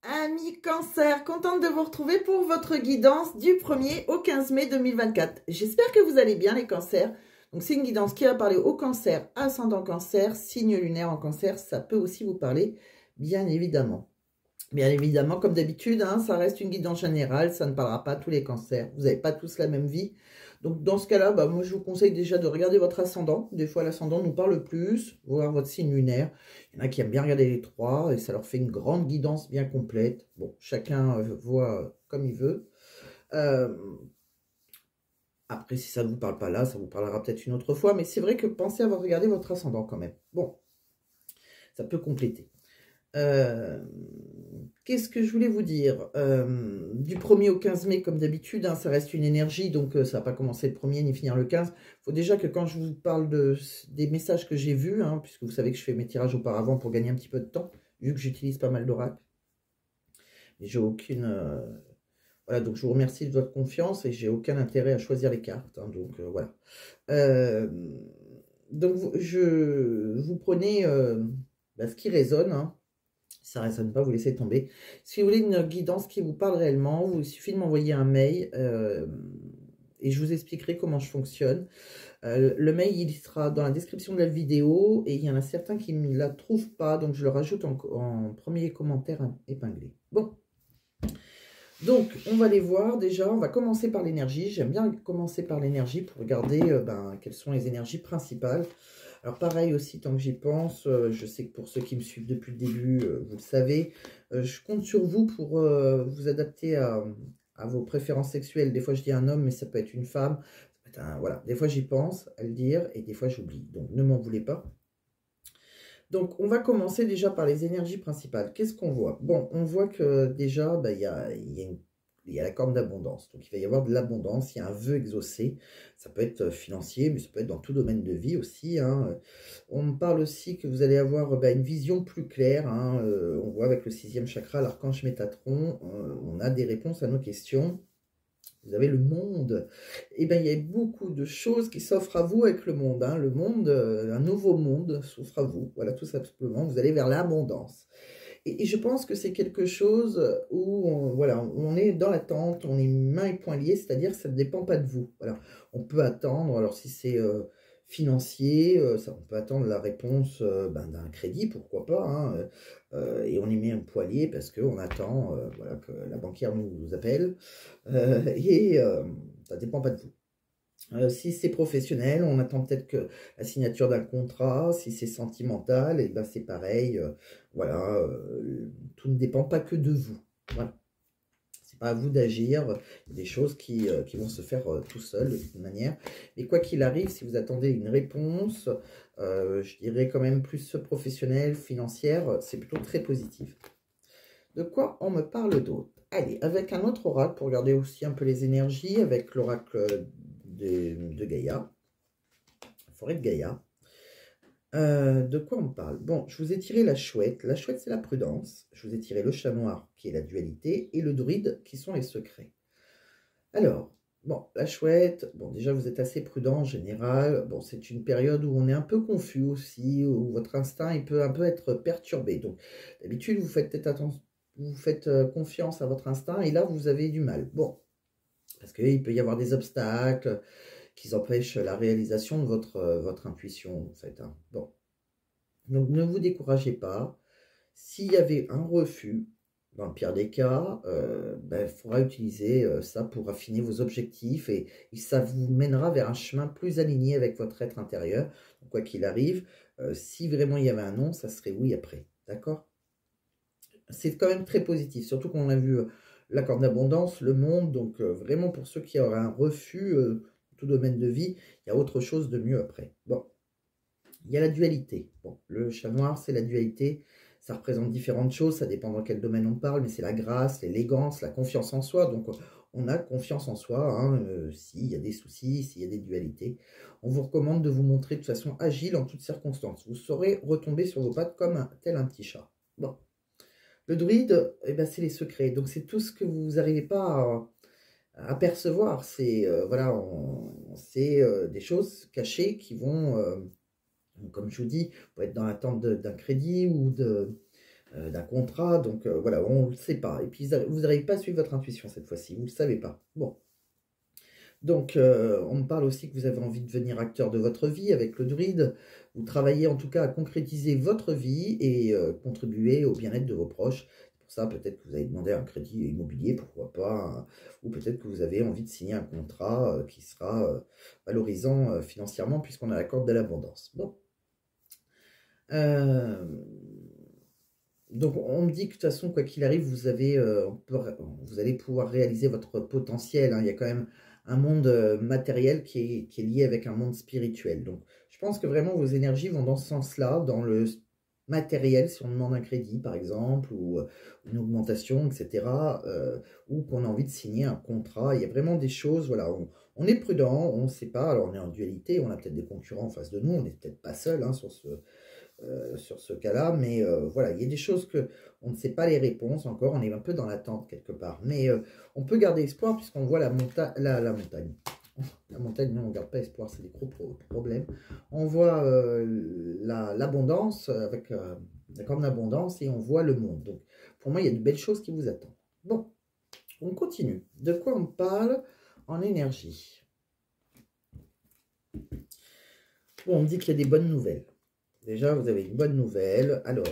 Amis Cancer, contente de vous retrouver pour votre guidance du 1er au 15 mai 2024. J'espère que vous allez bien les cancers. Donc c'est une guidance qui va parler au cancer, ascendant cancer, signe lunaire en cancer. Ça peut aussi vous parler, bien évidemment. Bien évidemment, comme d'habitude, hein, ça reste une guidance générale, ça ne parlera pas à tous les cancers. Vous n'avez pas tous la même vie. Donc dans ce cas-là, moi je vous conseille déjà de regarder votre ascendant. Des fois l'ascendant nous parle plus, voir votre signe lunaire. Il y en a qui aiment bien regarder les trois et ça leur fait une grande guidance bien complète. Bon, chacun voit comme il veut. Après, si ça ne vous parle pas là, ça vous parlera peut-être une autre fois. Mais c'est vrai que pensez à regarder votre ascendant quand même. Bon, ça peut compléter. Qu'est-ce que je voulais vous dire, du 1er au 15 mai, comme d'habitude, hein, ça reste une énergie, donc ça va pas commencer le 1er ni finir le 15. Il faut déjà que quand je vous parle des messages que j'ai vus, hein, puisque vous savez que je fais mes tirages auparavant pour gagner un petit peu de temps, vu que j'utilise pas mal d'oracles, mais j'ai aucune... voilà, donc je vous remercie de votre confiance et j'ai aucun intérêt à choisir les cartes, hein, donc voilà. Donc vous prenez ce qui résonne, hein. Si ça ne résonne pas, vous laissez tomber. Si vous voulez une guidance qui vous parle réellement, il suffit de m'envoyer un mail et je vous expliquerai comment je fonctionne. Le mail, il sera dans la description de la vidéo et il y en a certains qui ne la trouvent pas, donc je le rajoute en premier commentaire épinglé. Bon, donc on va les voir déjà. On va commencer par l'énergie. J'aime bien commencer par l'énergie pour regarder quelles sont les énergies principales. Alors pareil aussi, tant que j'y pense, je sais que pour ceux qui me suivent depuis le début, vous le savez, je compte sur vous pour vous adapter à vos préférences sexuelles. Des fois je dis un homme, mais ça peut être une femme. Voilà, des fois j'y pense à le dire et des fois j'oublie. Donc ne m'en voulez pas. Donc on va commencer déjà par les énergies principales. Qu'est-ce qu'on voit? Bon, on voit que déjà, il y a la corne d'abondance. Donc, il va y avoir de l'abondance, il y a un vœu exaucé. Ça peut être financier, mais ça peut être dans tout domaine de vie aussi, hein. On me parle aussi que vous allez avoir une vision plus claire, hein. On voit avec le 6e chakra, l'archange Métatron, on a des réponses à nos questions. Vous avez le monde. Eh bien, il y a beaucoup de choses qui s'offrent à vous avec le monde, hein. Le monde, un nouveau monde s'offre à vous. Voilà, tout simplement. Vous allez vers l'abondance. Et je pense que c'est quelque chose où on est dans l'attente, on est mains et poings liés, c'est-à-dire que ça ne dépend pas de vous. Voilà. On peut attendre, alors si c'est financier, on peut attendre la réponse d'un crédit, pourquoi pas, hein, et on y met un poing lié parce qu'on attend que la banquière nous appelle, et ça ne dépend pas de vous. Si c'est professionnel, on attend peut-être que la signature d'un contrat. Si c'est sentimental, et ben c'est pareil. Tout ne dépend pas que de vous. Voilà. C'est pas à vous d'agir. Il y a des choses qui vont se faire tout seul de toute manière. Mais quoi qu'il arrive, si vous attendez une réponse, je dirais quand même plus professionnelle, financière, c'est plutôt très positif. De quoi on me parle d'autre? Allez, avec un autre oracle pour regarder aussi un peu les énergies, avec l'oracle de Gaïa, forêt de Gaïa. De quoi on parle? Bon, je vous ai tiré la chouette. La chouette, c'est la prudence. Je vous ai tiré le chat noir, qui est la dualité, et le druide, qui sont les secrets. Alors, bon, la chouette, bon, déjà, vous êtes assez prudent en général. Bon, c'est une période où on est un peu confus aussi, où votre instinct, il peut un peu être perturbé. Donc, d'habitude, vous faites peut-être attention, vous faites confiance à votre instinct, et là, vous avez du mal. Bon, parce qu'il peut y avoir des obstacles qui empêchent la réalisation de votre intuition, en fait, hein. Bon. Donc, ne vous découragez pas. S'il y avait un refus, dans le pire des cas, il faudra utiliser ça pour affiner vos objectifs et ça vous mènera vers un chemin plus aligné avec votre être intérieur. Donc, quoi qu'il arrive, si vraiment il y avait un non, ça serait oui après. D'accord? C'est quand même très positif, surtout qu'on a vu la corde d'abondance, le monde. Donc, vraiment, pour ceux qui auraient un refus, tout domaine de vie, il y a autre chose de mieux après. Bon, il y a la dualité. Bon, le chat noir, c'est la dualité. Ça représente différentes choses, ça dépend dans quel domaine on parle, mais c'est la grâce, l'élégance, la confiance en soi. Donc, on a confiance en soi, hein, s'il y a des soucis, s'il y a des dualités. On vous recommande de vous montrer de façon agile en toutes circonstances. Vous saurez retomber sur vos pattes comme tel un petit chat. Bon. Le druide, c'est les secrets. Donc, c'est tout ce que vous n'arrivez pas à percevoir. C'est des choses cachées qui vont, comme je vous dis, peut être dans l'attente d'un crédit ou d'un contrat. Donc voilà, on ne le sait pas. Et puis vous n'arrivez pas à suivre votre intuition cette fois-ci, vous ne le savez pas. Bon. Donc, on me parle aussi que vous avez envie de devenir acteur de votre vie avec le druide. Vous travaillez en tout cas à concrétiser votre vie et contribuer au bien-être de vos proches. Pour ça, peut-être que vous avez demandé un crédit immobilier, pourquoi pas, hein, ou peut-être que vous avez envie de signer un contrat qui sera valorisant financièrement puisqu'on a la corde de l'abondance. Bon. Donc, on me dit que de toute façon, quoi qu'il arrive, vous allez pouvoir réaliser votre potentiel, hein. Il y a quand même un monde matériel qui est lié avec un monde spirituel. Donc, je pense que vraiment vos énergies vont dans ce sens-là, dans le matériel, si on demande un crédit, par exemple, ou une augmentation, etc., ou qu'on a envie de signer un contrat. Il y a vraiment des choses, voilà, on est prudent, on ne sait pas, alors on est en dualité, on a peut-être des concurrents en face de nous, on n'est peut-être pas seul hein, sur ce cas-là, mais voilà, il y a des choses que on ne sait pas les réponses encore, on est un peu dans l'attente quelque part, mais on peut garder espoir puisqu'on voit la montagne. La montagne, non, on ne garde pas espoir, c'est des gros problèmes. On voit l'abondance avec la grande abondance et on voit le monde. Donc, pour moi, il y a de belles choses qui vous attendent. Bon, on continue. De quoi on parle en énergie? Bon, on me dit qu'il y a des bonnes nouvelles. Déjà, vous avez une bonne nouvelle. Alors,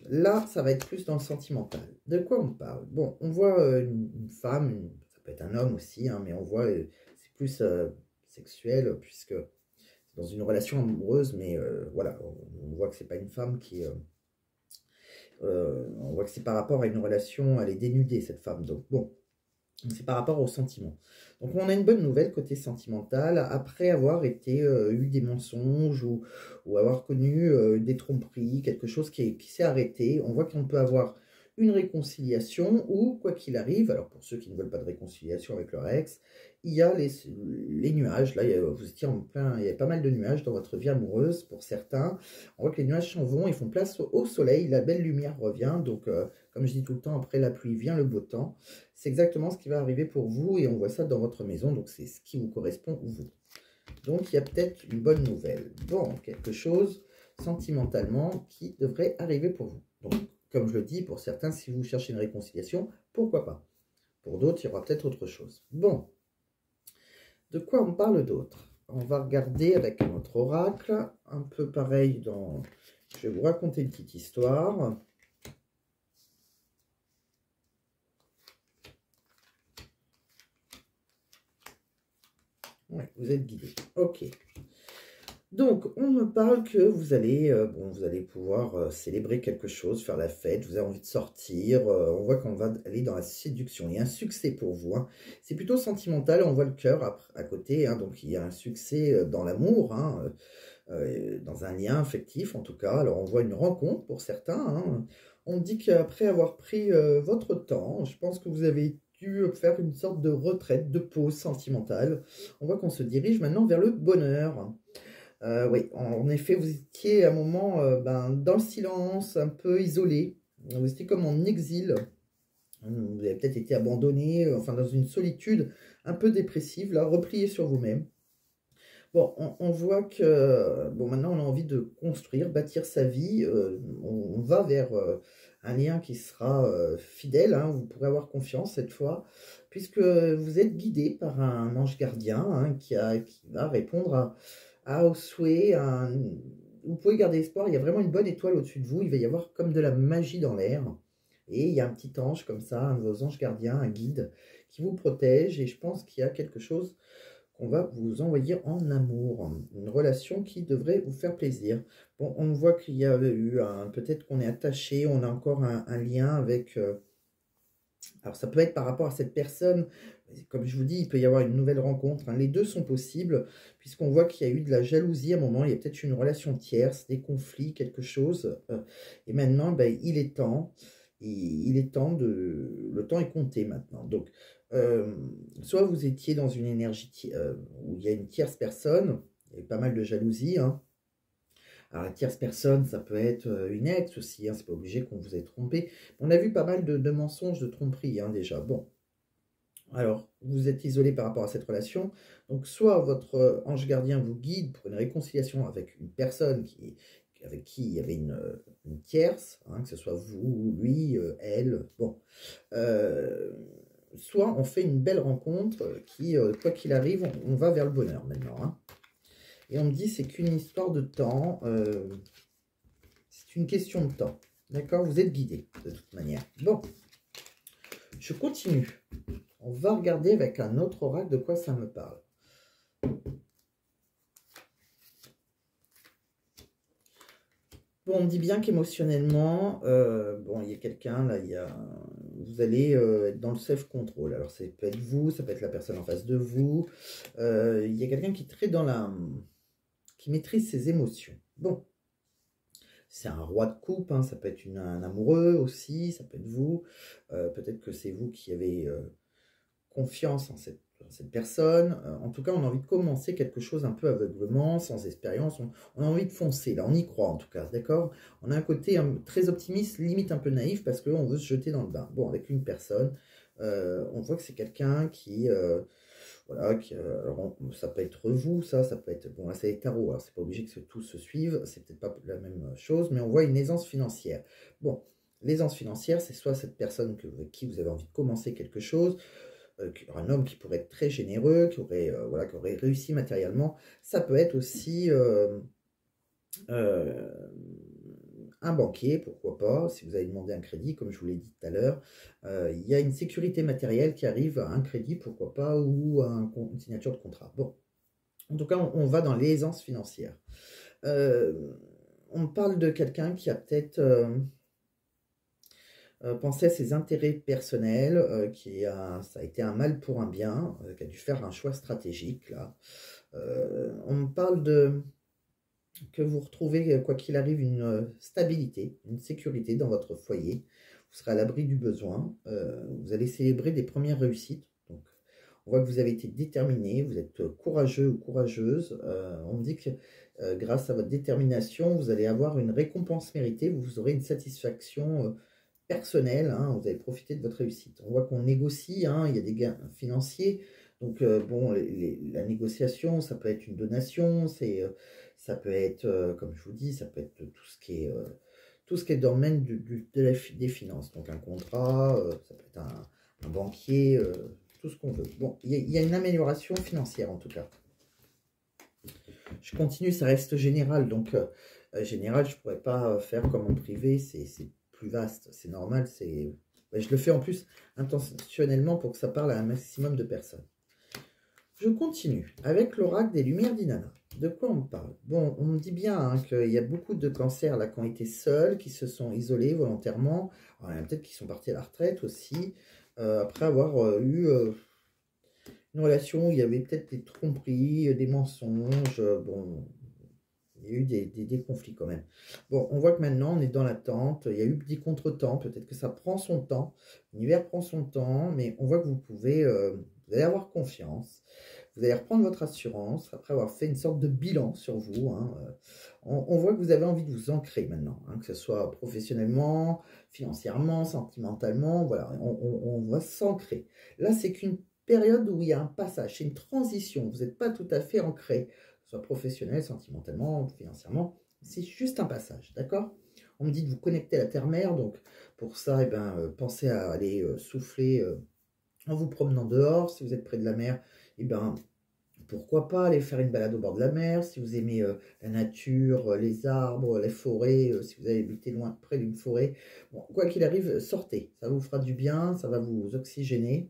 là, ça va être plus dans le sentimental. De quoi on parle? Bon, on voit une femme, ça peut être un homme aussi, hein, mais on voit, c'est plus sexuel, puisque c'est dans une relation amoureuse, mais voilà, on voit que c'est pas une femme qui... on voit que c'est par rapport à une relation, elle est dénudée, cette femme. Donc, bon, c'est par rapport aux sentiments. Donc on a une bonne nouvelle côté sentimental, après avoir eu des mensonges ou avoir connu des tromperies, quelque chose qui s'est arrêté. On voit qu'on peut avoir une réconciliation ou quoi qu'il arrive, alors pour ceux qui ne veulent pas de réconciliation avec leur ex, il y a les nuages, là vous étiez en plein, il y a pas mal de nuages dans votre vie amoureuse pour certains. On voit que les nuages s'en vont, ils font place au soleil, la belle lumière revient, donc comme je dis tout le temps, après la pluie vient le beau temps. C'est exactement ce qui va arriver pour vous et on voit ça dans votre maison, donc c'est ce qui vous correspond vous. Donc il y a peut-être une bonne nouvelle. Bon, quelque chose sentimentalement qui devrait arriver pour vous. Donc, comme je le dis, pour certains, si vous cherchez une réconciliation, pourquoi pas. Pour d'autres, il y aura peut-être autre chose. Bon, de quoi on parle d'autre? On va regarder avec notre oracle, un peu pareil dans... Je vais vous raconter une petite histoire. Ouais, vous êtes guidé. Ok. Donc, on me parle que vous allez, vous allez pouvoir célébrer quelque chose, faire la fête, vous avez envie de sortir. On voit qu'on va aller dans la séduction. Il y a un succès pour vous, hein. C'est plutôt sentimental, on voit le cœur à côté. Hein, donc, il y a un succès dans l'amour, hein, dans un lien affectif en tout cas. Alors, on voit une rencontre pour certains. Hein. On dit qu'après avoir pris votre temps, je pense que vous avez dû faire une sorte de retraite, de pause sentimentale. On voit qu'on se dirige maintenant vers le bonheur. Oui, en effet, vous étiez à un moment dans le silence, un peu isolé. Vous étiez comme en exil. Vous avez peut-être été abandonné, enfin dans une solitude un peu dépressive, là, replié sur vous-même. Bon, on voit que bon, maintenant on a envie de construire, bâtir sa vie. On va vers un lien qui sera fidèle. Hein, vous pourrez avoir confiance cette fois, puisque vous êtes guidé par un ange gardien hein, qui va répondre aux souhaits. Vous pouvez garder espoir. Il y a vraiment une bonne étoile au-dessus de vous. Il va y avoir comme de la magie dans l'air. Et il y a un petit ange comme ça, un de vos anges gardiens, un guide, qui vous protège. Et je pense qu'il y a quelque chose qu'on va vous envoyer en amour, une relation qui devrait vous faire plaisir. Bon, on voit qu'il y a eu peut-être qu'on est attaché, on a encore un lien avec... alors ça peut être par rapport à cette personne, comme je vous dis, il peut y avoir une nouvelle rencontre, hein. Les deux sont possibles, puisqu'on voit qu'il y a eu de la jalousie à un moment, il y a peut-être une relation tierce, des conflits, quelque chose, et maintenant, il est temps, le temps est compté maintenant. Donc, soit vous étiez dans une énergie où il y a une tierce personne, il y a pas mal de jalousie, hein. Alors, la tierce personne, ça peut être une ex aussi, hein, c'est pas obligé qu'on vous ait trompé. On a vu pas mal de mensonges, de tromperies, hein, déjà. Bon, alors, vous êtes isolé par rapport à cette relation. Donc, soit votre ange gardien vous guide pour une réconciliation avec une personne avec qui il y avait une tierce, hein, que ce soit vous, lui, elle, bon. Soit on fait une belle rencontre qui, quoi qu'il arrive, on va vers le bonheur maintenant. Hein. Et on me dit c'est qu'une histoire de temps, c'est une question de temps. D'accord? Vous êtes guidé de toute manière. Bon, je continue. On va regarder avec un autre oracle de quoi ça me parle. Bon, on me dit bien qu'émotionnellement, bon, il y a quelqu'un, là, vous allez être dans le self-control. Alors, ça peut être vous, ça peut être la personne en face de vous. Il y a quelqu'un qui est très dans qui maîtrise ses émotions. Bon, c'est un roi de coupe, hein, ça peut être un amoureux aussi, ça peut être vous. Peut-être que c'est vous qui avez confiance en cette personne. En tout cas, on a envie de commencer quelque chose un peu aveuglement, sans expérience. On a envie de foncer, là, on y croit en tout cas, d'accord? On a un côté très optimiste, limite un peu naïf, parce qu'on veut se jeter dans le bain. Bon, avec une personne, on voit que c'est quelqu'un qui... voilà, alors ça peut être vous, ça peut être... Bon, là, c'est les tarots, alors c'est pas obligé que tout se suive, c'est peut-être pas la même chose, mais on voit une aisance financière. Bon, l'aisance financière, c'est soit cette personne avec qui vous avez envie de commencer quelque chose, un homme qui pourrait être très généreux, qui aurait, voilà, qui aurait réussi matériellement. Ça peut être aussi un banquier, pourquoi pas, si vous avez demandé un crédit, comme je vous l'ai dit tout à l'heure. Il y a une sécurité matérielle qui arrive à un crédit, pourquoi pas, ou à une signature de contrat. Bon, en tout cas, on va dans l'aisance financière. On parle de quelqu'un qui a peut-être... penser à ses intérêts personnels, ça a été un mal pour un bien, qui a dû faire un choix stratégique, là. On me parle que vous retrouvez, quoi qu'il arrive, une stabilité, une sécurité dans votre foyer. Vous serez à l'abri du besoin. Vous allez célébrer des premières réussites. Donc, on voit que vous avez été déterminé, vous êtes courageux ou courageuse. On me dit que grâce à votre détermination, vous allez avoir une récompense méritée, vous aurez une satisfaction personnel, hein, vous allez profiter de votre réussite. On voit qu'on négocie, hein, il y a des gains financiers, donc bon, la négociation, ça peut être une donation, ça peut être, comme je vous dis, ça peut être tout ce qui est dans le domaine des finances, donc un contrat, ça peut être un banquier, tout ce qu'on veut. Bon, il y a une amélioration financière en tout cas. Je continue, ça reste général, donc général, je ne pourrais pas faire comme en privé, c'est plus vaste, c'est normal, je le fais en plus intentionnellement pour que ça parle à un maximum de personnes. Je continue avec l'oracle des Lumières d'Inanna. De quoi on me parle? Bon, on me dit bien hein, qu'il y a beaucoup de cancers là qui ont été seuls, qui se sont isolés volontairement, peut-être qu'ils sont partis à la retraite aussi, après avoir eu une relation où il y avait peut-être des tromperies, des mensonges, bon... Il y a eu des conflits quand même. Bon, on voit que maintenant, on est dans l'attente. Il y a eu des contretemps. Peut-être que ça prend son temps. L'univers prend son temps. Mais on voit que vous allez avoir confiance. Vous allez reprendre votre assurance après avoir fait une sorte de bilan sur vous. Hein. On voit que vous avez envie de vous ancrer maintenant. Hein, que ce soit professionnellement, financièrement, sentimentalement. Voilà, on va s'ancrer. Là, c'est qu'une période où il y a un passage. C'est une transition. Vous n'êtes pas tout à fait ancré. Soit professionnel, sentimentalement, financièrement, c'est juste un passage, d'accord? On me dit de vous connecter à la terre-mère, donc pour ça, pensez à aller souffler en vous promenant dehors. Si vous êtes près de la mer, pourquoi pas aller faire une balade au bord de la mer. Si vous aimez la nature, les arbres, les forêts, si vous avez habité loin, près d'une forêt, bon, quoi qu'il arrive, sortez. Ça vous fera du bien, ça va vous oxygéner.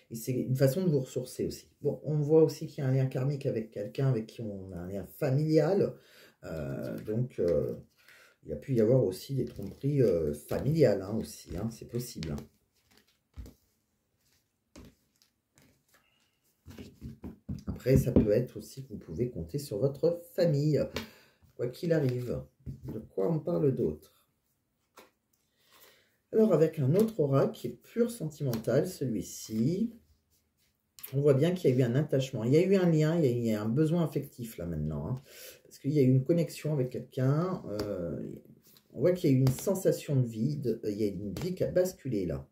Et c'est une façon de vous ressourcer aussi. Bon, on voit aussi qu'il y a un lien karmique avec quelqu'un avec qui on a un lien familial. Donc, il y a pu y avoir aussi des tromperies familiales hein, aussi. Hein, c'est possible. Hein. Après, ça peut être aussi que vous pouvez compter sur votre famille, quoi qu'il arrive. De quoi on parle d'autre? Alors, avec un autre oracle qui est pur sentimental, celui-ci, on voit bien qu'il y a eu un attachement. Il y a eu un lien, il y a un besoin affectif là maintenant. Hein, parce qu'il y a eu une connexion avec quelqu'un. On voit qu'il y a eu une sensation de vide. Il y a une vie qui a basculé là.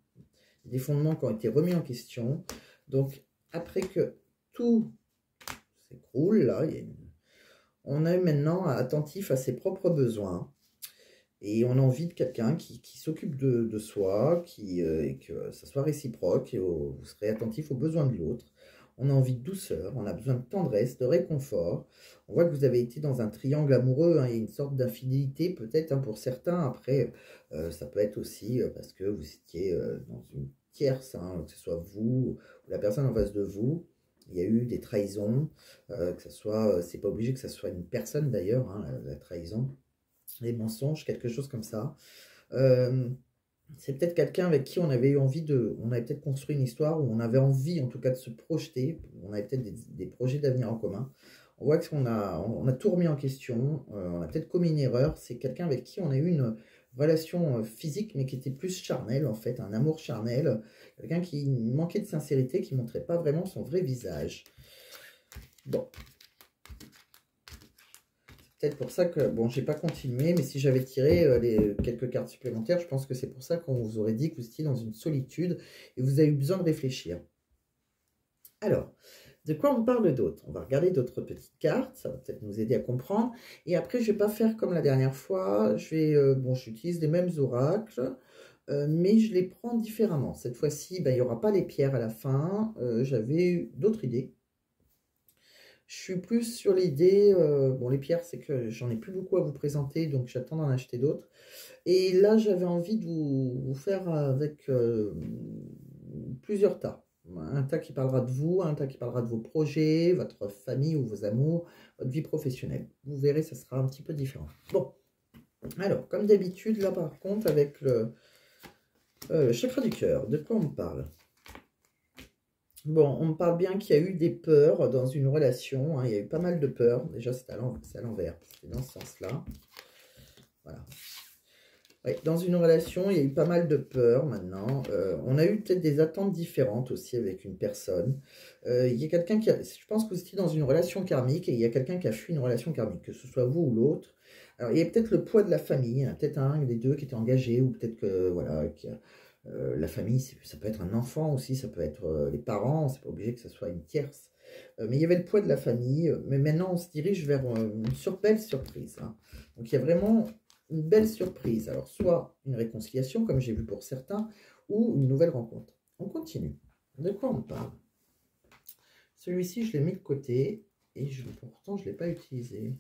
Des fondements qui ont été remis en question. Donc, après que tout s'écroule, là, on est maintenant attentif à ses propres besoins. Et on a envie de quelqu'un qui s'occupe de soi, et que ça soit réciproque, et vous serez attentif aux besoins de l'autre. On a envie de douceur, on a besoin de tendresse, de réconfort. On voit que vous avez été dans un triangle amoureux, hein, il y a une sorte d'infidélité peut-être, hein, pour certains. Après, ça peut être aussi parce que vous étiez dans une tierce, hein, que ce soit vous ou la personne en face de vous. Il y a eu des trahisons, que ce soit, c'est pas obligé que ce soit une personne d'ailleurs, hein, la trahison, les mensonges, quelque chose comme ça. Euh, c'est peut-être quelqu'un avec qui on avait eu envie on avait peut-être construit une histoire où on avait envie en tout cas de se projeter, on avait peut-être des projets d'avenir en commun. On voit on a tout remis en question, on a peut-être commis une erreur, c'est quelqu'un avec qui on a eu une relation physique mais qui était plus charnelle en fait, un amour charnel, quelqu'un qui manquait de sincérité, qui montrait pas vraiment son vrai visage. Bon, peut-être pour ça que, bon, j'ai pas continué, mais si j'avais tiré quelques cartes supplémentaires, je pense que c'est pour ça qu'on vous aurait dit que vous étiez dans une solitude et vous avez eu besoin de réfléchir. Alors, de quoi on parle d'autre? On va regarder d'autres petites cartes, ça va peut-être nous aider à comprendre. Et après, je vais pas faire comme la dernière fois, bon, j'utilise les mêmes oracles, mais je les prends différemment. Cette fois-ci, ben, il n'y aura pas les pierres à la fin, j'avais d'autres idées. Je suis plus sur l'idée, bon les pierres c'est que j'en ai plus beaucoup à vous présenter, donc j'attends d'en acheter d'autres. Et là j'avais envie de vous faire avec plusieurs tas. Un tas qui parlera de vous, un tas qui parlera de vos projets, votre famille ou vos amours, votre vie professionnelle. Vous verrez, ça sera un petit peu différent. Bon, alors comme d'habitude, là par contre avec le chakra du cœur, de quoi on parle? Bon, on me parle bien qu'il y a eu des peurs dans une relation, hein, il y a eu pas mal de peurs. Déjà, c'est à l'envers, c'est dans ce sens-là. Voilà. Ouais, dans une relation, il y a eu pas mal de peurs maintenant. On a eu peut-être des attentes différentes aussi avec une personne. Il y a quelqu'un je pense que vous étiez dans une relation karmique et il y a quelqu'un qui a fui une relation karmique, que ce soit vous ou l'autre. Alors, il y a peut-être le poids de la famille, hein, peut-être un des deux qui était engagé ou peut-être que, voilà, la famille, ça peut être un enfant aussi, ça peut être les parents, c'est pas obligé que ce soit une tierce. Mais il y avait le poids de la famille, mais maintenant on se dirige vers une belle surprise, hein. Donc il y a vraiment une belle surprise. Alors soit une réconciliation, comme j'ai vu pour certains, ou une nouvelle rencontre. On continue. De quoi on parle? Celui-ci, je l'ai mis de côté, et pourtant je ne l'ai pas utilisé.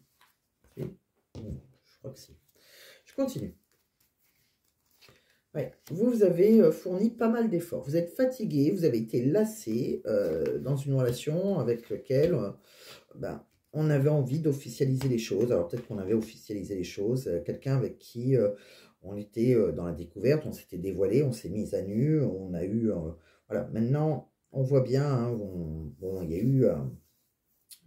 Bon, je crois que si. Je continue. Ouais. Vous avez fourni pas mal d'efforts. Vous êtes fatigué, vous avez été lassé dans une relation avec laquelle on avait envie d'officialiser les choses. Alors peut-être qu'on avait officialisé les choses. Quelqu'un avec qui on était dans la découverte, on s'était dévoilé, on s'est mis à nu, on a eu... voilà, maintenant on voit bien, hein, bon, il y a eu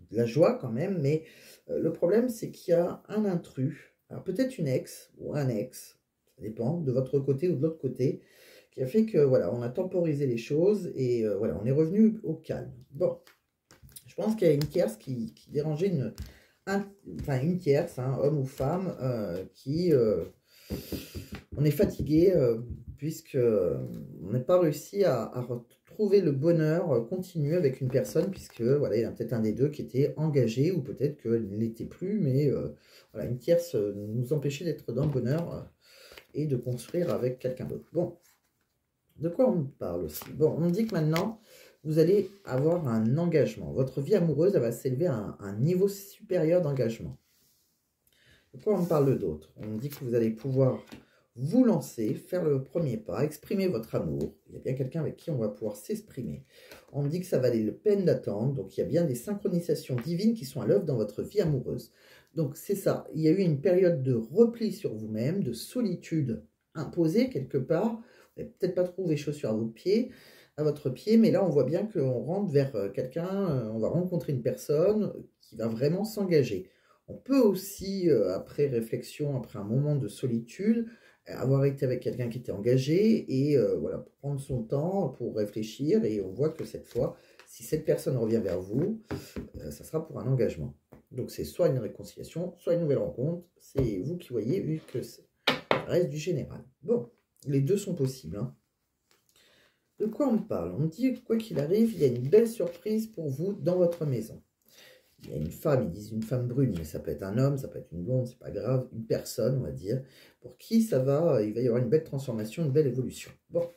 de la joie quand même, mais le problème c'est qu'il y a un intrus. Alors peut-être une ex ou un ex, ça dépend, de votre côté ou de l'autre côté, qui a fait que, voilà, on a temporisé les choses et voilà, on est revenu au calme. Bon, je pense qu'il y a une tierce qui dérangeait une tierce, hein, homme ou femme, on est fatigué puisque on n'a pas réussi à retrouver le bonheur continu avec une personne, puisque voilà, il y a peut-être un des deux qui était engagé ou peut-être qu'il ne l'était plus, mais voilà, une tierce nous empêchait d'être dans le bonheur et de construire avec quelqu'un d'autre. Bon, de quoi on parle aussi? Bon, on dit que maintenant vous allez avoir un engagement. Votre vie amoureuse, elle va s'élever à un niveau supérieur d'engagement. De quoi on parle d'autre? On dit que vous allez pouvoir vous lancer, faire le premier pas, exprimer votre amour. Il y a bien quelqu'un avec qui on va pouvoir s'exprimer. On me dit que ça valait la peine d'attendre. Donc, il y a bien des synchronisations divines qui sont à l'œuvre dans votre vie amoureuse. Donc, c'est ça. Il y a eu une période de repli sur vous-même, de solitude imposée quelque part. Vous n'avez peut-être pas trouvé chaussures à votre pied, mais là, on voit bien qu'on rentre vers quelqu'un, on va rencontrer une personne qui va vraiment s'engager. On peut aussi, après réflexion, après un moment de solitude, avoir été avec quelqu'un qui était engagé et voilà, prendre son temps pour réfléchir. Et on voit que cette fois, si cette personne revient vers vous, ça sera pour un engagement. Donc c'est soit une réconciliation, soit une nouvelle rencontre. C'est vous qui voyez, vu que ça reste du général. Bon, les deux sont possibles, hein. De quoi on parle? On dit, quoi qu'il arrive, il y a une belle surprise pour vous dans votre maison. Il y a une femme, ils disent une femme brune, mais ça peut être un homme, ça peut être une blonde, c'est pas grave, une personne, on va dire, pour qui ça va, il va y avoir une belle transformation, une belle évolution. Bon,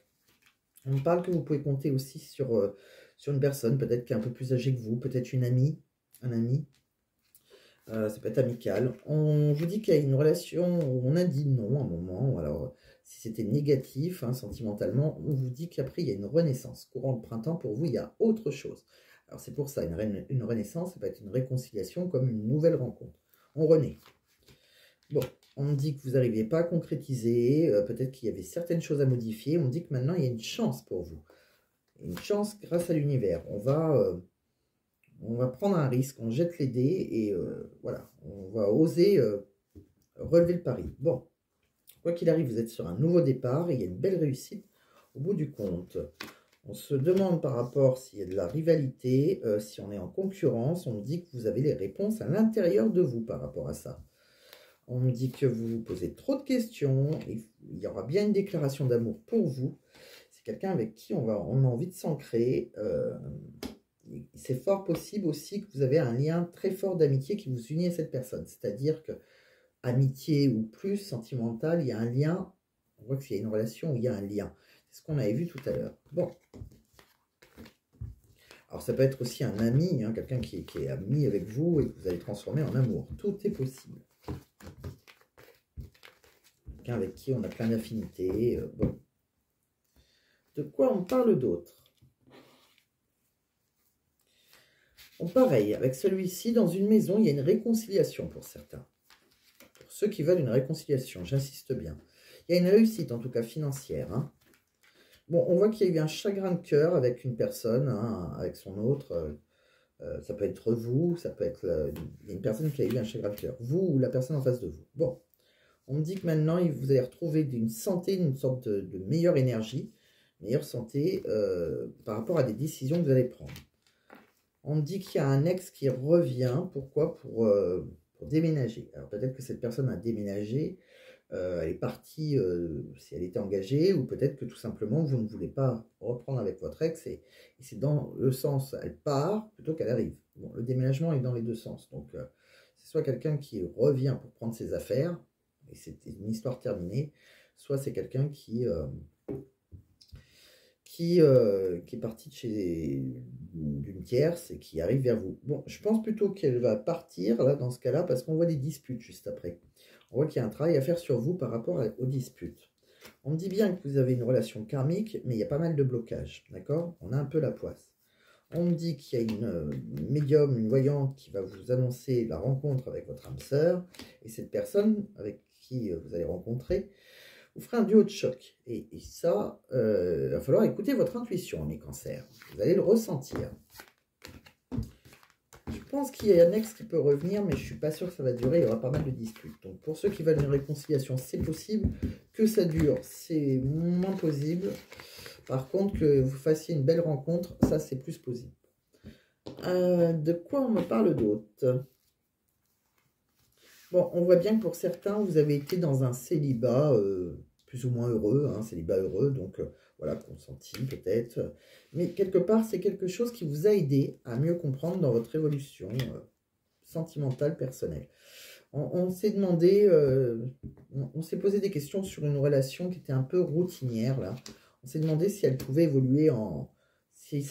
on me parle que vous pouvez compter aussi sur une personne, peut-être qui est un peu plus âgée que vous, peut-être une amie, un ami, ça peut être amical. On vous dit qu'il y a une relation où on a dit non à un moment, alors si c'était négatif, hein, sentimentalement, on vous dit qu'après il y a une renaissance. Courant de printemps, pour vous, il y a autre chose. Alors c'est pour ça, une renaissance, ça peut être une réconciliation comme une nouvelle rencontre. On renaît. Bon, on me dit que vous n'arriviez pas à concrétiser, peut-être qu'il y avait certaines choses à modifier. On me dit que maintenant il y a une chance pour vous. Une chance grâce à l'univers. On va prendre un risque, on jette les dés et voilà, on va oser relever le pari. Bon, quoi qu'il arrive, vous êtes sur un nouveau départ et il y a une belle réussite au bout du compte. On se demande par rapport s'il y a de la rivalité, si on est en concurrence, on me dit que vous avez les réponses à l'intérieur de vous par rapport à ça. On me dit que vous vous posez trop de questions, et il y aura bien une déclaration d'amour pour vous. C'est quelqu'un avec qui on a envie de s'ancrer. C'est fort possible aussi que vous avez un lien très fort d'amitié qui vous unit à cette personne. C'est-à-dire que amitié ou plus sentimental, il y a un lien. On voit qu'il y a une relation où il y a un lien. C'est ce qu'on avait vu tout à l'heure. Bon. Alors ça peut être aussi un ami, hein, quelqu'un qui est ami avec vous et que vous allez transformer en amour. Tout est possible. Quelqu'un avec qui on a plein d'affinités. Bon. De quoi on parle d'autre? Bon, pareil, avec celui-ci, dans une maison, il y a une réconciliation pour certains. Pour ceux qui veulent une réconciliation, j'insiste bien. Il y a une réussite, en tout cas financière. Hein. Bon, on voit qu'il y a eu un chagrin de cœur avec une personne, hein, avec son autre. Ça peut être vous, ça peut être il y a une personne qui a eu un chagrin de cœur. Vous ou la personne en face de vous. Bon, on me dit que maintenant, vous allez retrouver une santé, une sorte de meilleure énergie, meilleure santé par rapport à des décisions que vous allez prendre. On me dit qu'il y a un ex qui revient. Pourquoi? Pour déménager. Alors peut-être que cette personne a déménagé, elle est partie si elle était engagée, ou peut-être que tout simplement vous ne voulez pas reprendre avec votre ex et c'est dans le sens elle part plutôt qu'elle arrive. Bon, le déménagement est dans les deux sens. Donc c'est soit quelqu'un qui revient pour prendre ses affaires et c'est une histoire terminée, soit c'est quelqu'un qui est partie de chez d'une tierce et qui arrive vers vous. Bon, je pense plutôt qu'elle va partir là dans ce cas-là parce qu'on voit des disputes juste après. On voit qu'il y a un travail à faire sur vous par rapport aux disputes. On me dit bien que vous avez une relation karmique, mais il y a pas mal de blocages, d'accord? On a un peu la poisse. On me dit qu'il y a une médium, une voyante qui va vous annoncer la rencontre avec votre âme sœur et cette personne avec qui vous allez rencontrer vous ferez un duo de choc. Et ça, il va falloir écouter votre intuition, mes cancers. Vous allez le ressentir. Je pense qu'il y a un ex qui peut revenir, mais je ne suis pas sûr que ça va durer. Il y aura pas mal de disputes. Donc, pour ceux qui veulent une réconciliation, c'est possible. Que ça dure, c'est moins possible. Par contre, que vous fassiez une belle rencontre, ça, c'est plus possible. De quoi on me parle d'autre? Bon, on voit bien que pour certains, vous avez été dans un célibat plus ou moins heureux, hein, célibat heureux, donc voilà, consenti peut-être. Mais quelque part, c'est quelque chose qui vous a aidé à mieux comprendre dans votre évolution sentimentale, personnelle. On s'est demandé, on s'est posé des questions sur une relation qui était un peu routinière, là. On s'est demandé si elle pouvait évoluer si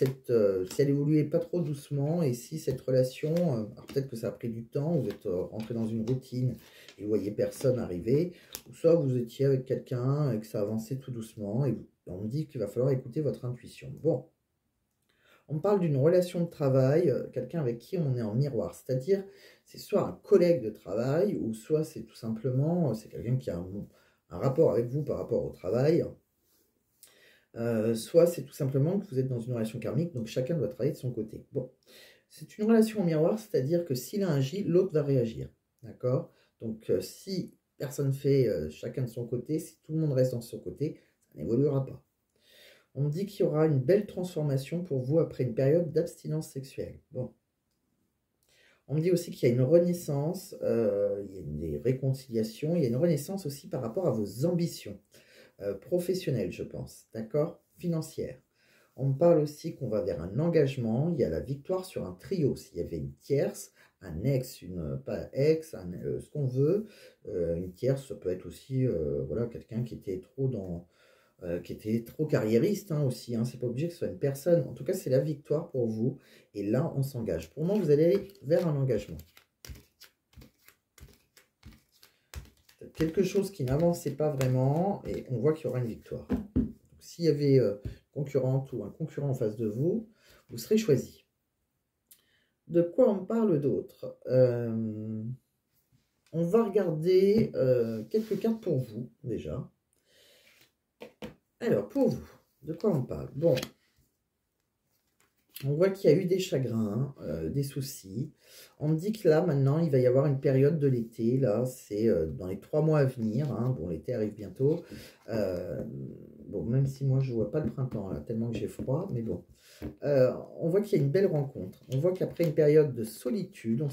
elle évoluait pas trop doucement et si cette relation, alors peut-être que ça a pris du temps, vous êtes rentré dans une routine et vous voyez personne arriver, ou soit vous étiez avec quelqu'un et que ça avançait tout doucement et on me dit qu'il va falloir écouter votre intuition. Bon, on me parle d'une relation de travail, quelqu'un avec qui on est en miroir, c'est-à-dire c'est soit un collègue de travail ou soit c'est tout simplement, c'est quelqu'un qui a un rapport avec vous par rapport au travail. Soit c'est tout simplement que vous êtes dans une relation karmique, donc chacun doit travailler de son côté. Bon, c'est une relation en miroir, c'est-à-dire que s'il a agi, l'autre va réagir. D'accord? Donc si personne fait chacun de son côté, si tout le monde reste dans son côté, ça n'évoluera pas. On me dit qu'il y aura une belle transformation pour vous après une période d'abstinence sexuelle. Bon. On me dit aussi qu'il y a une renaissance, il y a des réconciliations, il y a une renaissance aussi par rapport à vos ambitions. Professionnelle, je pense, d'accord? Financière. On me parle aussi qu'on va vers un engagement. Il y a la victoire sur un trio. S'il y avait une tierce, un ex, pas ex, ce qu'on veut. Une tierce, ça peut être aussi voilà, quelqu'un qui était trop carriériste hein, aussi. Hein. C'est pas obligé que ce soit une personne. En tout cas, c'est la victoire pour vous. Et là, on s'engage. Pour moi, vous allez aller vers un engagement. Quelque chose qui n'avançait pas vraiment. Et on voit qu'il y aura une victoire. S'il y avait une concurrente ou un concurrent en face de vous, vous serez choisi. De quoi on parle d'autre on va regarder quelques cartes pour vous, déjà. Alors, pour vous, de quoi on parle? Bon, on voit qu'il y a eu des chagrins, des soucis. On me dit que là, maintenant, il va y avoir une période de l'été. Là, c'est dans les 3 mois à venir. Hein. Bon, l'été arrive bientôt. Bon, même si moi, je ne vois pas le printemps, là, tellement que j'ai froid. Mais bon, on voit qu'il y a une belle rencontre. On voit qu'après une période de solitude,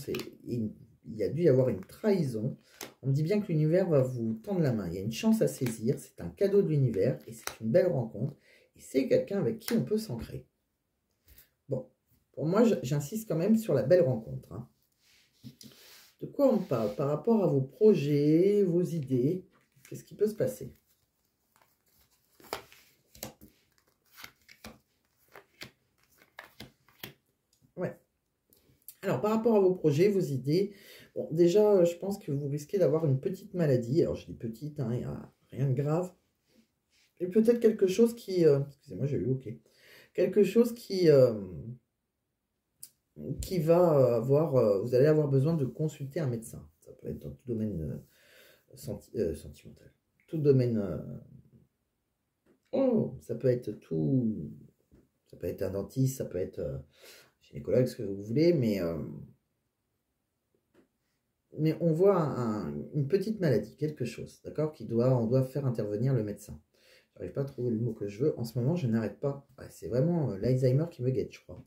il y a dû y avoir une trahison. On me dit bien que l'univers va vous tendre la main. Il y a une chance à saisir. C'est un cadeau de l'univers et c'est une belle rencontre. Et c'est quelqu'un avec qui on peut s'ancrer. Bon, pour moi, j'insiste quand même sur la belle rencontre. Hein. De quoi on parle par rapport à vos projets, vos idées? Qu'est-ce qui peut se passer? Ouais. Alors, par rapport à vos projets, vos idées, bon, déjà, je pense que vous risquez d'avoir une petite maladie. Alors, je dis petite, hein, il n'y a rien de grave. Et peut-être quelque chose qui... excusez-moi, j'ai eu OK. Quelque chose qui va avoir... vous allez avoir besoin de consulter un médecin. Ça peut être dans tout domaine sentimental. Tout domaine... ça peut être tout... Ça peut être un dentiste, ça peut être gynécologue, ce que vous voulez, mais on voit une petite maladie, quelque chose, d'accord, on doit faire intervenir le médecin. J'arrive pas à trouver le mot que je veux. En ce moment, je n'arrête pas. Ouais, c'est vraiment l'Alzheimer qui me guette, je crois.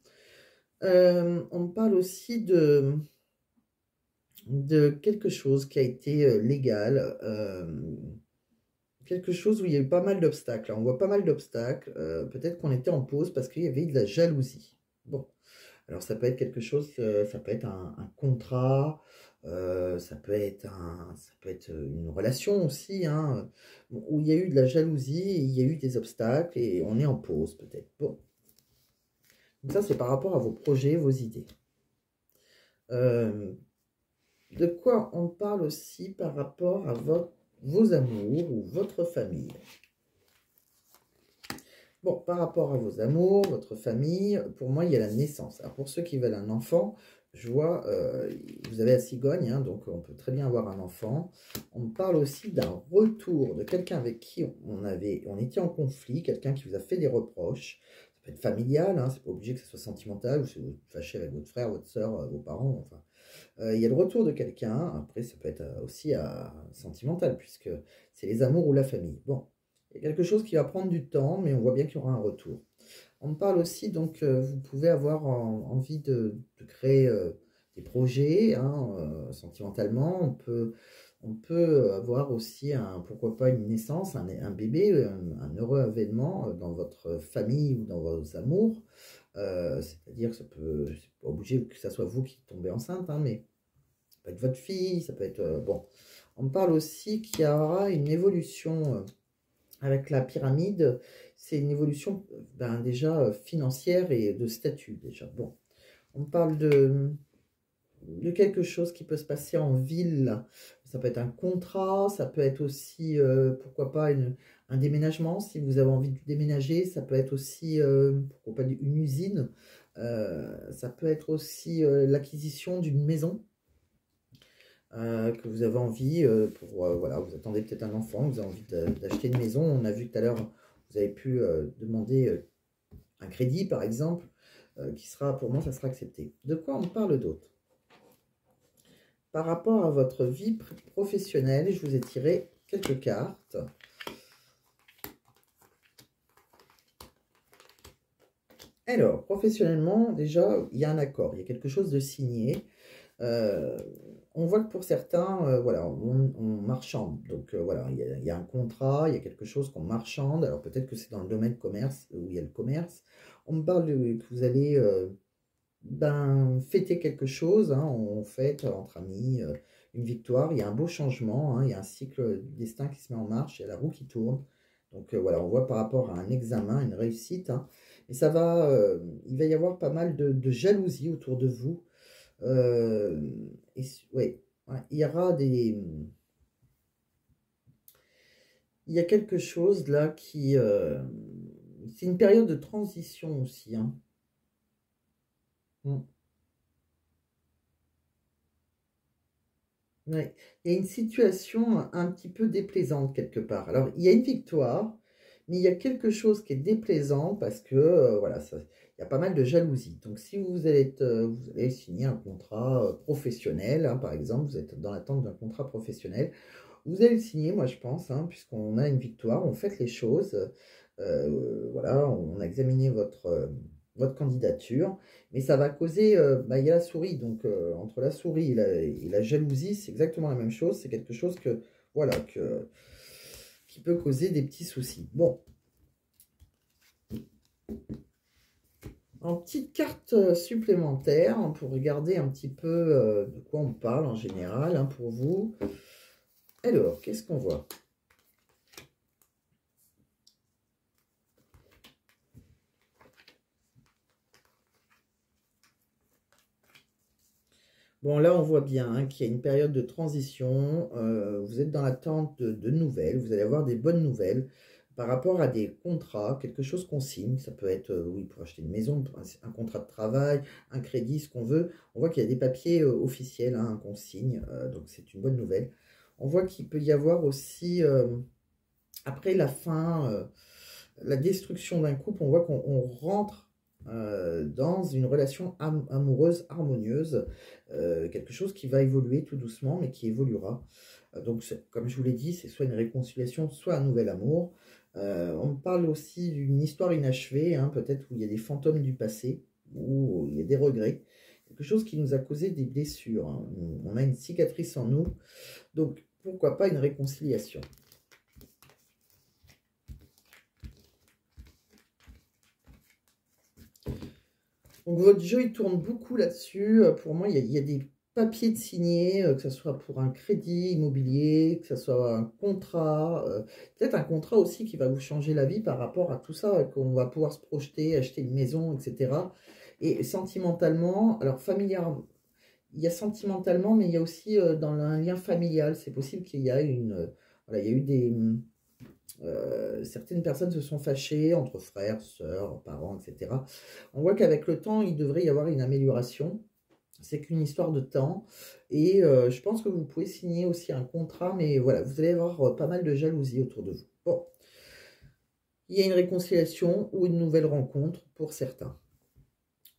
On me parle aussi de quelque chose qui a été légal, quelque chose où il y a eu pas mal d'obstacles. On voit pas mal d'obstacles. Peut-être qu'on était en pause parce qu'il y avait de la jalousie. Bon, alors ça peut être quelque chose, ça peut être un contrat, ça peut être une relation aussi, hein, où il y a eu de la jalousie, il y a eu des obstacles et on est en pause peut-être. Bon, donc ça c'est par rapport à vos projets, vos idées. De quoi on parle aussi par rapport à vos amours ou votre famille? Bon, par rapport à vos amours, votre famille, pour moi, il y a la naissance. Alors, pour ceux qui veulent un enfant, je vois, vous avez la cigogne, hein, donc on peut très bien avoir un enfant. On me parle aussi d'un retour de quelqu'un avec qui on était en conflit, quelqu'un qui vous a fait des reproches. Ça peut être familial, hein, c'est pas obligé que ce soit sentimental, ou si vous êtes fâché avec votre frère, votre soeur, vos parents, enfin. Il y a le retour de quelqu'un, après ça peut être aussi sentimental, puisque c'est les amours ou la famille. Bon. Il y a quelque chose qui va prendre du temps, mais on voit bien qu'il y aura un retour. On me parle aussi, donc, vous pouvez avoir envie de créer des projets, hein, sentimentalement. On peut avoir aussi, pourquoi pas, une naissance, un bébé, un heureux événement dans votre famille ou dans vos amours. C'est-à-dire que c'est pas obligé que ce soit vous qui tombez enceinte, hein, mais ça peut être votre fille, ça peut être... bon, on me parle aussi qu'il y aura une évolution... avec la pyramide, c'est une évolution déjà financière et de statut déjà. Bon, on parle de quelque chose qui peut se passer en ville. Ça peut être un contrat, ça peut être aussi, pourquoi pas, un déménagement. Si vous avez envie de déménager, ça peut être aussi, pourquoi pas, une usine. Ça peut être aussi l'acquisition d'une maison. Que vous avez envie voilà, vous attendez peut-être un enfant, vous avez envie d'acheter une maison. On a vu tout à l'heure, vous avez pu demander un crédit par exemple, qui sera, pour moi, ça sera accepté. De quoi on parle d'autre? Par rapport à votre vie professionnelle, je vous ai tiré quelques cartes. Alors, professionnellement, déjà, il y a un accord, il y a quelque chose de signé. Euh, on voit que pour certains, voilà, on marchande. Donc voilà, il y a un contrat, il y a quelque chose qu'on marchande. Alors peut-être que c'est dans le domaine commerce, où il y a le commerce. On me parle que vous allez ben, fêter quelque chose, hein, on fête entre amis une victoire, il y a un beau changement, hein, il y a un cycle du destin qui se met en marche, il y a la roue qui tourne. Donc voilà, on voit par rapport à un examen, une réussite, hein, et ça va, il va y avoir pas mal de jalousie autour de vous. Euh, ouais, ouais, il y aura il y a quelque chose là qui, c'est une période de transition aussi, hein. Mm. Ouais. Il y a une situation un petit peu déplaisante quelque part. Alors, il y a une victoire, mais il y a quelque chose qui est déplaisant parce que, voilà, il y a pas mal de jalousie. Donc, si vous allez signer un contrat professionnel, hein, par exemple, vous êtes dans l'attente d'un contrat professionnel, vous allez le signer, moi je pense, hein, puisqu'on a une victoire, on fait les choses. Voilà, on a examiné votre candidature, mais ça va causer, bah, il y a la souris, donc entre la souris et la jalousie, c'est exactement la même chose, c'est quelque chose que, voilà, qui peut causer des petits soucis. Bon, en petite carte supplémentaire, hein, pour regarder un petit peu de quoi on parle en général, hein, pour vous. Alors, qu'est-ce qu'on voit? Bon, là, on voit bien hein, qu'il y a une période de transition. Vous êtes dans l'attente de nouvelles. Vous allez avoir des bonnes nouvelles par rapport à des contrats, quelque chose qu'on signe. Ça peut être, oui, pour acheter une maison, un contrat de travail, un crédit, ce qu'on veut. On voit qu'il y a des papiers officiels hein, qu'on signe. Donc, c'est une bonne nouvelle. On voit qu'il peut y avoir aussi, après la fin, la destruction d'un couple, on voit qu'on rentre dans une relation amoureuse harmonieuse, quelque chose qui va évoluer tout doucement, mais qui évoluera. Donc, comme je vous l'ai dit, c'est soit une réconciliation, soit un nouvel amour. On parle aussi d'une histoire inachevée, hein, peut-être où il y a des fantômes du passé, où il y a des regrets, quelque chose qui nous a causé des blessures, hein. On a une cicatrice en nous, donc pourquoi pas une réconciliation. Donc votre jeu, il tourne beaucoup là-dessus. Pour moi, il y a des papiers de signer, que ce soit pour un crédit immobilier, que ce soit un contrat, peut-être un contrat aussi qui va vous changer la vie par rapport à tout ça, qu'on va pouvoir se projeter, acheter une maison, etc. Et sentimentalement, alors familial, il y a sentimentalement, mais il y a aussi dans un lien familial. C'est possible qu'il y a voilà, il y a eu certaines personnes se sont fâchées entre frères, sœurs, parents, etc. On voit qu'avec le temps, il devrait y avoir une amélioration. C'est qu'une histoire de temps. Et je pense que vous pouvez signer aussi un contrat, mais voilà, vous allez avoir pas mal de jalousie autour de vous. Bon, il y a une réconciliation ou une nouvelle rencontre pour certains.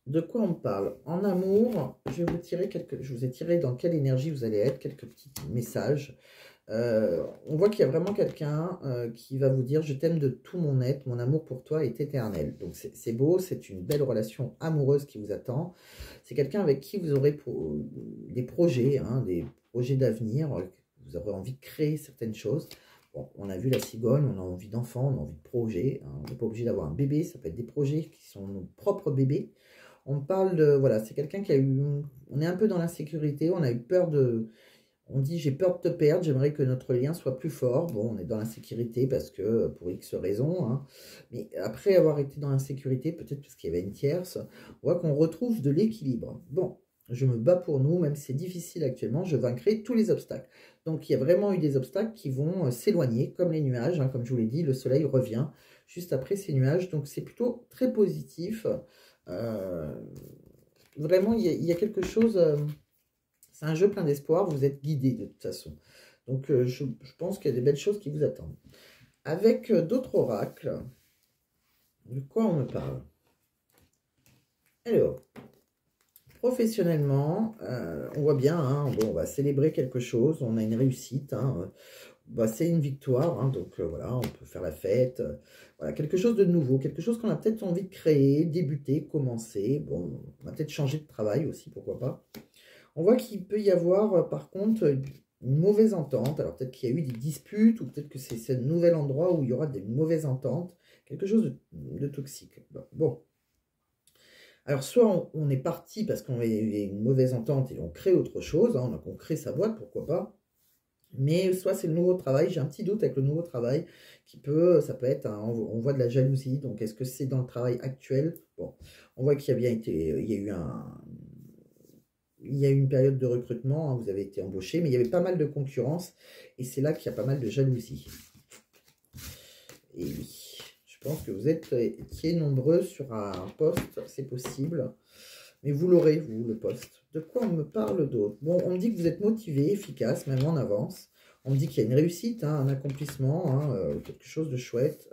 De quoi on parle? En amour, je vous ai tiré dans quelle énergie vous allez être, quelques petits messages. On voit qu'il y a vraiment quelqu'un qui va vous dire « Je t'aime de tout mon être, mon amour pour toi est éternel ». Donc c'est beau, c'est une belle relation amoureuse qui vous attend. C'est quelqu'un avec qui vous aurez des projets, hein, des projets d'avenir. Vous aurez envie de créer certaines choses. Bon, on a vu la cigogne, on a envie d'enfants, on a envie de projets, hein. On n'est pas obligé d'avoir un bébé, ça peut être des projets qui sont nos propres bébés. On parle de, voilà, c'est quelqu'un qui a eu, on est un peu dans l'insécurité, on a eu peur de, on dit j'ai peur de te perdre, j'aimerais que notre lien soit plus fort. Bon, on est dans l'insécurité parce que, pour X raisons, hein. Mais après avoir été dans l'insécurité, peut-être parce qu'il y avait une tierce, on voit qu'on retrouve de l'équilibre. Bon, je me bats pour nous, même si c'est difficile actuellement, je vaincrai tous les obstacles. Donc il y a vraiment eu des obstacles qui vont s'éloigner, comme les nuages, hein, comme je vous l'ai dit, le soleil revient juste après ces nuages, donc c'est plutôt très positif. Euh, Vraiment, il y a quelque chose, c'est un jeu plein d'espoir, vous êtes guidé de toute façon. Donc je pense qu'il y a des belles choses qui vous attendent. Avec d'autres oracles, de quoi on me parle? Alors, professionnellement, on voit bien, hein, bon, on va célébrer quelque chose, on a une réussite, hein, bah, c'est une victoire, hein, donc voilà, on peut faire la fête, voilà, quelque chose de nouveau, quelque chose qu'on a peut-être envie de créer, débuter, commencer, bon, on va peut-être changer de travail aussi, pourquoi pas. On voit qu'il peut y avoir, par contre, une mauvaise entente. Alors, peut-être qu'il y a eu des disputes, ou peut-être que c'est ce nouvel endroit où il y aura des mauvaises ententes. Quelque chose de toxique. Bon. Alors, soit on est parti parce qu'on a eu une mauvaise entente et on crée autre chose. Hein, on crée sa boîte, pourquoi pas. Mais soit c'est le nouveau travail, j'ai un petit doute avec le nouveau travail, ça peut être, on voit de la jalousie, donc est-ce que c'est dans le travail actuel? Bon, on voit qu'il y a bien été, il y a eu une période de recrutement, hein, vous avez été embauché, mais il y avait pas mal de concurrence, et c'est là qu'il y a pas mal de jalousie. Et oui, je pense que vous étiez nombreux sur un poste, c'est possible. Mais vous l'aurez, vous, le poste. De quoi on me parle d'autre? Bon, on me dit que vous êtes motivé, efficace, même en avance. On me dit qu'il y a une réussite, hein, un accomplissement, hein, quelque chose de chouette.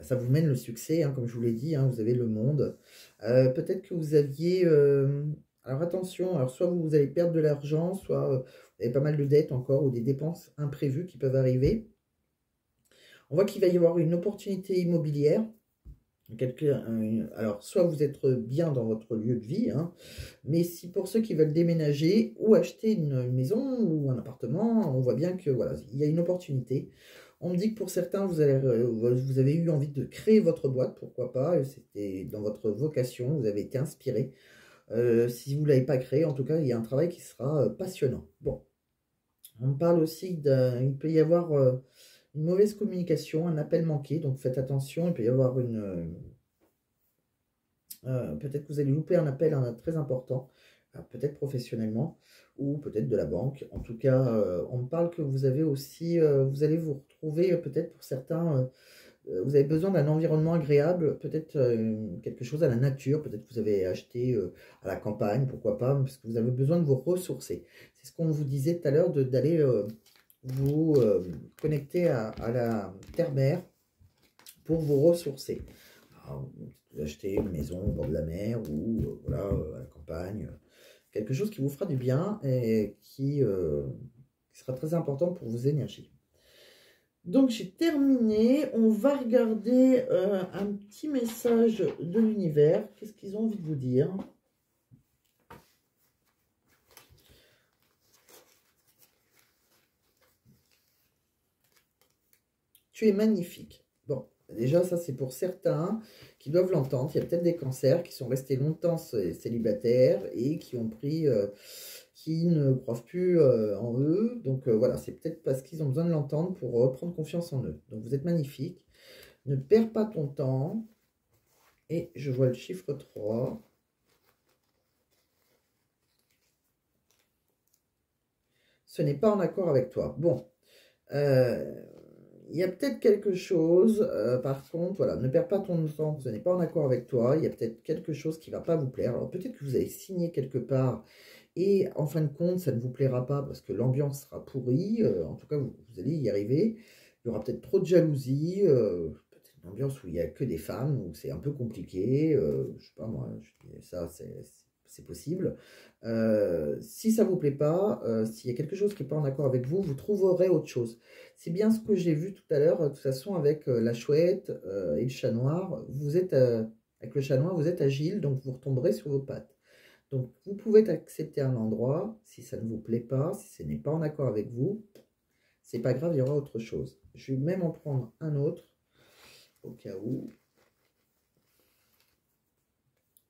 Ça vous mène le succès, hein, comme je vous l'ai dit, hein, vous avez le monde. Peut-être que vous aviez... alors attention, alors soit vous allez perdre de l'argent, soit vous avez pas mal de dettes encore, ou des dépenses imprévues qui peuvent arriver. On voit qu'il va y avoir une opportunité immobilière. Alors, soit vous êtes bien dans votre lieu de vie, hein, mais si pour ceux qui veulent déménager ou acheter une maison ou un appartement, on voit bien que voilà, il y a une opportunité. On me dit que pour certains, vous avez eu envie de créer votre boîte, pourquoi pas, c'était dans votre vocation, vous avez été inspiré. Si vous ne l'avez pas créé, en tout cas, il y a un travail qui sera passionnant. Bon, on me parle aussi il peut y avoir une mauvaise communication, un appel manqué, donc faites attention, il peut y avoir peut-être que vous allez louper un appel très important, peut-être professionnellement, ou peut-être de la banque. En tout cas, on me parle que vous avez aussi, vous allez vous retrouver, peut-être pour certains, vous avez besoin d'un environnement agréable, peut-être quelque chose à la nature, peut-être que vous avez acheté à la campagne, pourquoi pas, parce que vous avez besoin de vous ressourcer. C'est ce qu'on vous disait tout à l'heure, d'aller vous connecter à la terre-mère pour vous ressourcer. Alors, vous achetez une maison au bord de la mer ou voilà, à la campagne, quelque chose qui vous fera du bien et qui sera très important pour vos énergies. Donc j'ai terminé, on va regarder un petit message de l'univers. Qu'est-ce qu'ils ont envie de vous dire? Tu es magnifique. Bon, déjà ça c'est pour certains qui doivent l'entendre. Il y a peut-être des cancers qui sont restés longtemps célibataires et qui ont pris, qui ne croient plus en eux. Donc voilà, c'est peut-être parce qu'ils ont besoin de l'entendre pour reprendre confiance en eux. Donc vous êtes magnifique. Ne perds pas ton temps. Et je vois le chiffre 3. Ce n'est pas en accord avec toi. Bon. Il y a peut-être quelque chose, par contre, voilà, ne perds pas ton temps, ce n'est pas en accord avec toi, il y a peut-être quelque chose qui ne va pas vous plaire. Alors peut-être que vous avez signé quelque part et en fin de compte, ça ne vous plaira pas parce que l'ambiance sera pourrie, en tout cas, vous allez y arriver. Il y aura peut-être trop de jalousie, peut-être une ambiance où il n'y a que des femmes, où c'est un peu compliqué, je sais pas moi, ça c'est possible. Si ça ne vous plaît pas, s'il y a quelque chose qui n'est pas en accord avec vous, vous trouverez autre chose. C'est bien ce que j'ai vu tout à l'heure, de toute façon, avec la chouette et le chat noir. Vous êtes, avec le chat noir, vous êtes agile, donc vous retomberez sur vos pattes. Donc, vous pouvez accepter un endroit, si ça ne vous plaît pas, si ce n'est pas en accord avec vous, c'est pas grave, il y aura autre chose. Je vais même en prendre un autre, au cas où.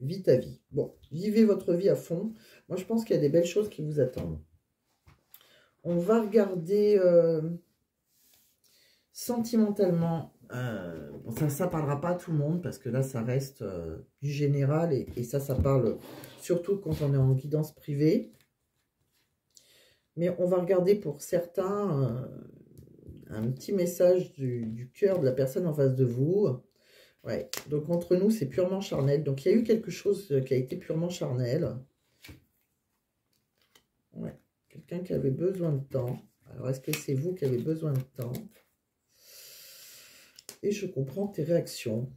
Vie ta vie. Bon, vivez votre vie à fond. Moi, je pense qu'il y a des belles choses qui vous attendent. On va regarder sentimentalement. Bon, ça parlera pas à tout le monde parce que là, ça reste du général et ça parle surtout quand on est en guidance privée. Mais on va regarder pour certains un petit message du cœur de la personne en face de vous. Ouais, donc entre nous, c'est purement charnel. Donc, il y a eu quelque chose qui a été purement charnel. Ouais, quelqu'un qui avait besoin de temps. Alors, est-ce que c'est vous qui avez besoin de temps? Et je comprends tes réactions.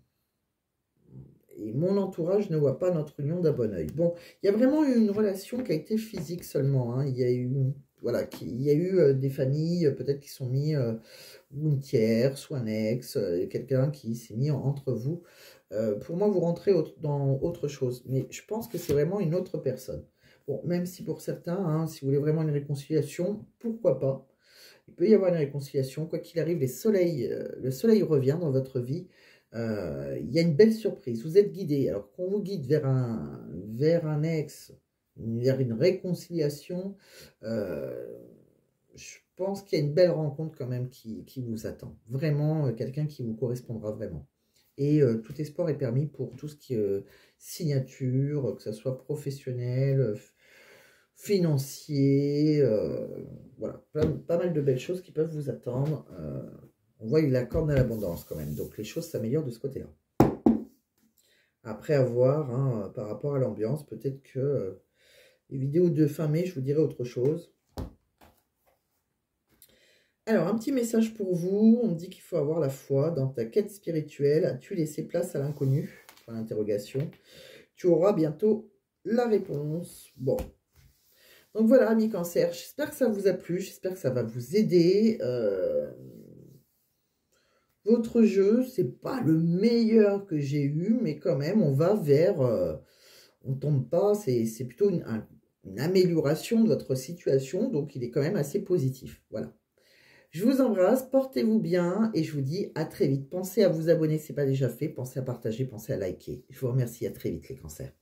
Et mon entourage ne voit pas notre union d'un bon oeil. Bon, il y a vraiment eu une relation qui a été physique seulement. Hein. Il y a eu, voilà, il y a eu des familles peut-être qui sont mis... ou une tierce, ou un ex, quelqu'un qui s'est mis entre vous. Pour moi, vous rentrez dans autre chose. Mais je pense que c'est vraiment une autre personne. Bon, même si pour certains, hein, si vous voulez vraiment une réconciliation, pourquoi pas. Il peut y avoir une réconciliation. Quoi qu'il arrive, le soleil revient dans votre vie. Il y a une belle surprise. Vous êtes guidé. Alors qu'on vous guide vers un ex, vers une réconciliation, je pense qu'il y a une belle rencontre quand même qui vous attend. Vraiment, quelqu'un qui vous correspondra vraiment. Et tout espoir est permis pour tout ce qui est signature, que ce soit professionnel, financier, voilà, pas mal de belles choses qui peuvent vous attendre. On voit il accorde à l'abondance quand même, donc les choses s'améliorent de ce côté-là. Après avoir, hein, par rapport à l'ambiance, peut-être que les vidéos de fin mai, je vous dirai autre chose. Alors, un petit message pour vous. On me dit qu'il faut avoir la foi. Dans ta quête spirituelle, as-tu laissé place à l'inconnu? Point d'interrogation. Tu auras bientôt la réponse. Bon. Donc voilà, amis Cancer, j'espère que ça vous a plu. J'espère que ça va vous aider. Votre jeu, c'est pas le meilleur que j'ai eu, mais quand même, on va vers... on tombe pas, c'est plutôt une amélioration de votre situation. Donc, il est quand même assez positif. Voilà. Je vous embrasse, portez-vous bien et je vous dis à très vite. Pensez à vous abonner si ce n'est pas déjà fait, pensez à partager, pensez à liker. Je vous remercie, à très vite les cancers.